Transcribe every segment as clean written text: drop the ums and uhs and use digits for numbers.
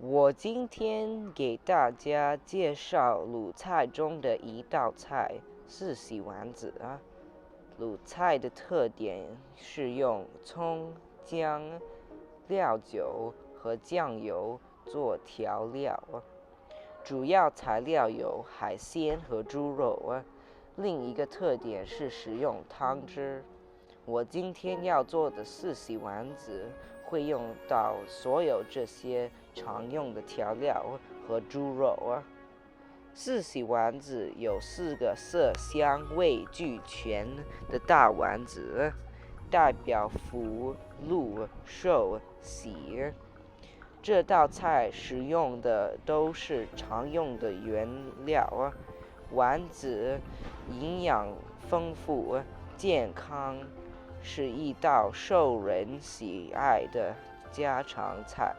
我今天给大家介绍鲁菜中的一道菜是洗丸子啊。鲁菜的特点是用葱、姜、料酒和酱油做调料啊。主要材料有海鲜和猪肉啊。另一个特点是使用汤汁。我今天要做的是洗丸子，会用到所有这些常用的调料和猪肉啊。四喜丸子有4个色香味俱全的大丸子，代表福、禄、寿、喜。这道菜使用的都是常用的原料啊。丸子营养丰富，健康，是一道受人喜爱的家常菜。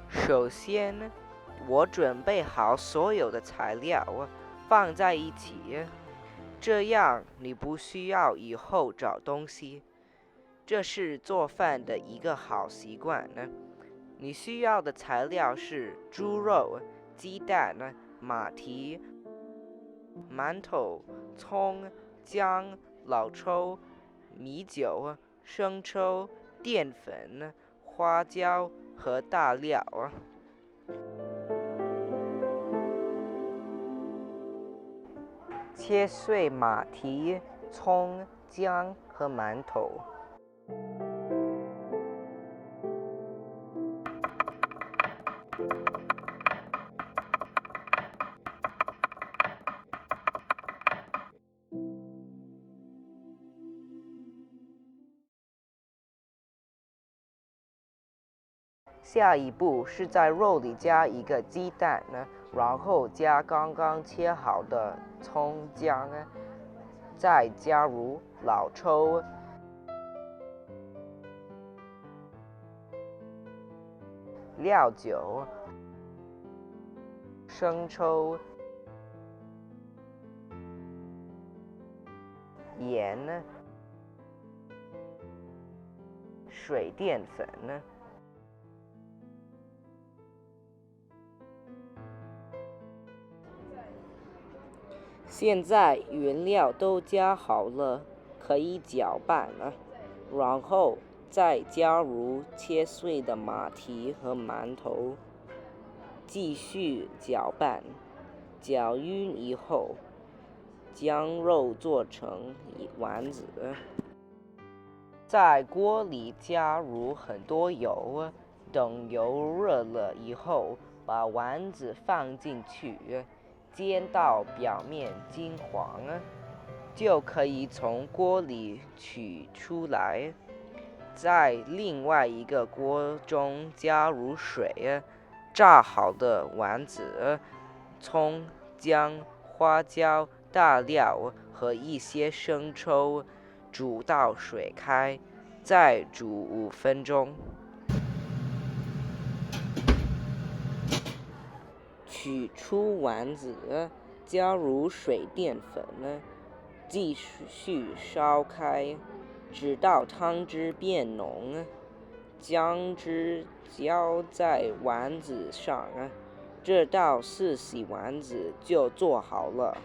首先，我准备好所有的材料放在一起，这样你不需要以后找东西。这是做饭的一个好习惯呢。你需要的材料是猪肉、鸡蛋、马蹄、馒头、葱、姜、老抽、米酒、生抽、淀粉、花椒和大料啊。切碎马蹄、葱、姜和馒头。下一步是在肉里加一个鸡蛋然后加刚刚切好的葱姜再加入老抽、料酒、生抽、盐、水淀粉现在原料都加好了，可以搅拌了，然后再加入切碎的马蹄和馒头，继续搅拌，搅匀以后，将肉做成丸子。在锅里加入很多油，等油热了以后，把丸子放进去，煎到表面金黄，就可以从锅里取出来。在另外一个锅中加入水，炸好的丸子、葱、姜、花椒、大料和一些生抽煮到水开，再煮5分钟。取出丸子，加入水淀粉，继续烧开，直到汤汁变浓，将汁浇在丸子上，这道四喜丸子就做好了。